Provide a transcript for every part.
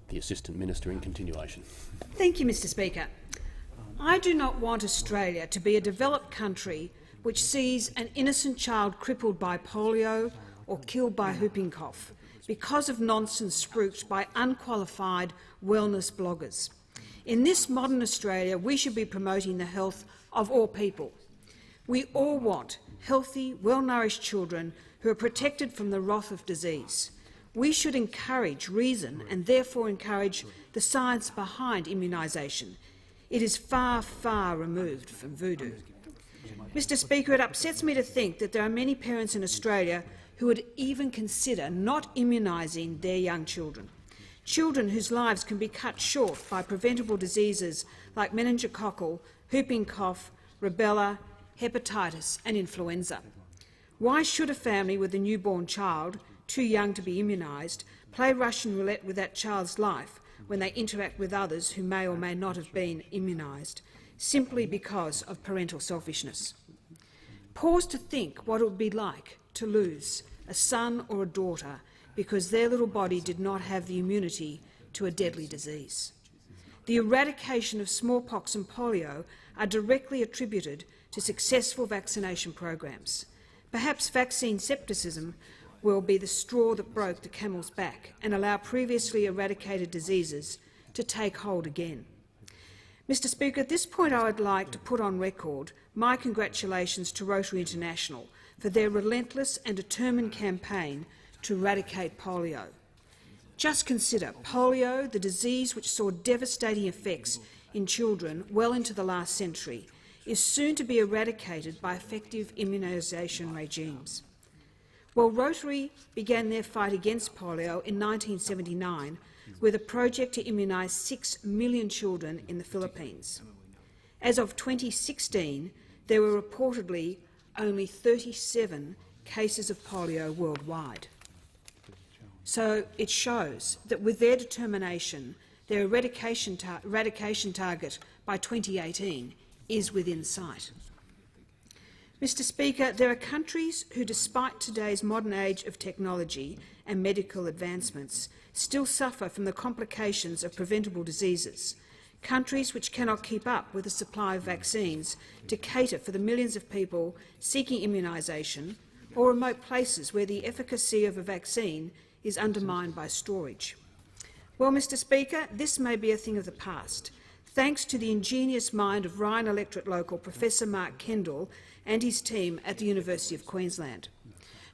The Assistant Minister in continuation. Thank you, Mr Speaker. I do not want Australia to be a developed country which sees an innocent child crippled by polio or killed by whooping cough because of nonsense spruiked by unqualified wellness bloggers. In this modern Australia, we should be promoting the health of all people. We all want healthy, well-nourished children who are protected from the wrath of disease. We should encourage reason and therefore encourage the science behind immunisation. It is far, far removed from voodoo. Mr Speaker, it upsets me to think that there are many parents in Australia who would even consider not immunising their young children. Children whose lives can be cut short by preventable diseases like meningococcal, whooping cough, rubella, hepatitis and influenza. Why should a family with a newborn child, too young to be immunised, play Russian roulette with that child's life when they interact with others who may or may not have been immunised, simply because of parental selfishness? Pause to think what it would be like to lose a son or a daughter because their little body did not have the immunity to a deadly disease. The eradication of smallpox and polio are directly attributed to successful vaccination programs. Perhaps vaccine scepticism will be the straw that broke the camel's back and allow previously eradicated diseases to take hold again. Mr Speaker, at this point I would like to put on record my congratulations to Rotary International for their relentless and determined campaign to eradicate polio. Just consider polio, the disease which saw devastating effects in children well into the last century, is soon to be eradicated by effective immunisation regimes. Well, Rotary began their fight against polio in 1979 with a project to immunise 6 million children in the Philippines. As of 2016, there were reportedly only 37 cases of polio worldwide. So it shows that with their determination, their eradication target by 2018 is within sight. Mr Speaker, there are countries who, despite today's modern age of technology and medical advancements, still suffer from the complications of preventable diseases, countries which cannot keep up with the supply of vaccines to cater for the millions of people seeking immunisation, or remote places where the efficacy of a vaccine is undermined by storage. Well, Mr Speaker, this may be a thing of the past, thanks to the ingenious mind of Ryan electorate local Professor Mark Kendall and his team at the University of Queensland.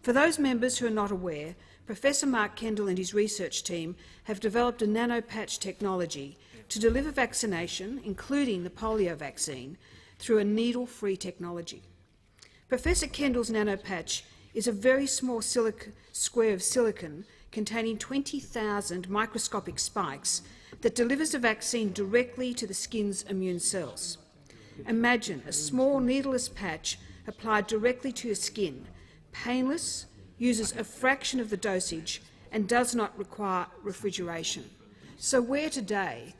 For those members who are not aware, Professor Mark Kendall and his research team have developed a nanopatch technology to deliver vaccination, including the polio vaccine, through a needle-free technology. Professor Kendall's nanopatch is a very small square of silicon containing 20,000 microscopic spikes that delivers the vaccine directly to the skin's immune cells. Imagine a small needleless patch applied directly to your skin, painless, uses a fraction of the dosage and does not require refrigeration. So where today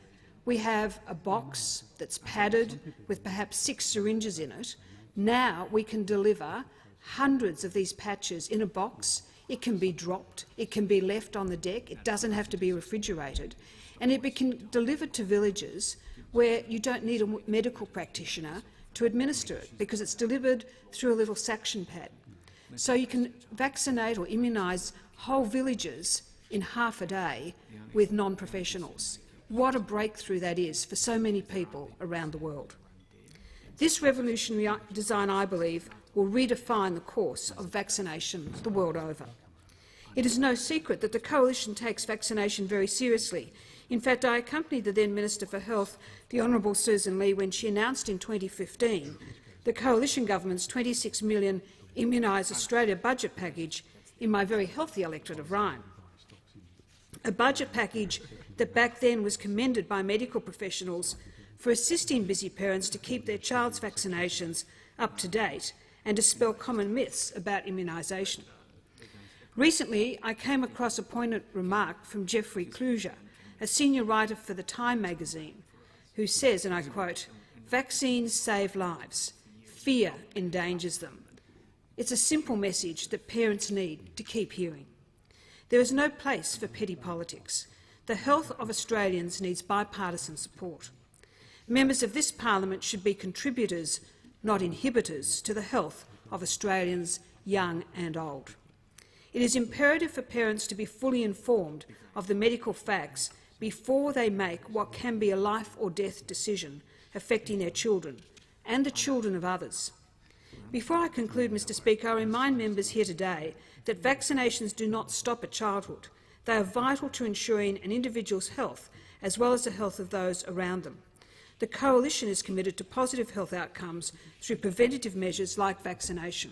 we have a box that's padded with perhaps 6 syringes in it, now we can deliver hundreds of these patches in a box. It can be dropped, it can be left on the deck, it doesn't have to be refrigerated, and it can be delivered to villages where you don't need a medical practitioner to administer it because it's delivered through a little suction pad. So you can vaccinate or immunise whole villages in half a day with non-professionals. What a breakthrough that is for so many people around the world. This revolutionary design, I believe, will redefine the course of vaccination the world over. It is no secret that the Coalition takes vaccination very seriously. In fact, I accompanied the then Minister for Health, the Honourable Susan Lee, when she announced in 2015 the Coalition Government's $26 million Immunise Australia budget package in my very healthy electorate of Ryan. A budget package that back then was commended by medical professionals for assisting busy parents to keep their child's vaccinations up to date and dispel common myths about immunisation. Recently, I came across a poignant remark from Geoffrey Kluger, a senior writer for The Time magazine, who says, and I quote, "Vaccines save lives. Fear endangers them." It's a simple message that parents need to keep hearing. There is no place for petty politics. The health of Australians needs bipartisan support. Members of this parliament should be contributors, not inhibitors, to the health of Australians, young and old. It is imperative for parents to be fully informed of the medical facts before they make what can be a life or death decision affecting their children and the children of others. Before I conclude, Mr Speaker, I remind members here today that vaccinations do not stop at childhood. They are vital to ensuring an individual's health as well as the health of those around them. The Coalition is committed to positive health outcomes through preventative measures like vaccination.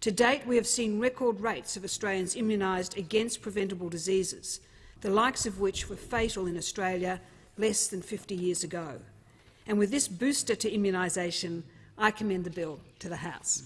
To date, we have seen record rates of Australians immunised against preventable diseases, the likes of which were fatal in Australia less than 50 years ago. And with this booster to immunisation, I commend the bill to the House.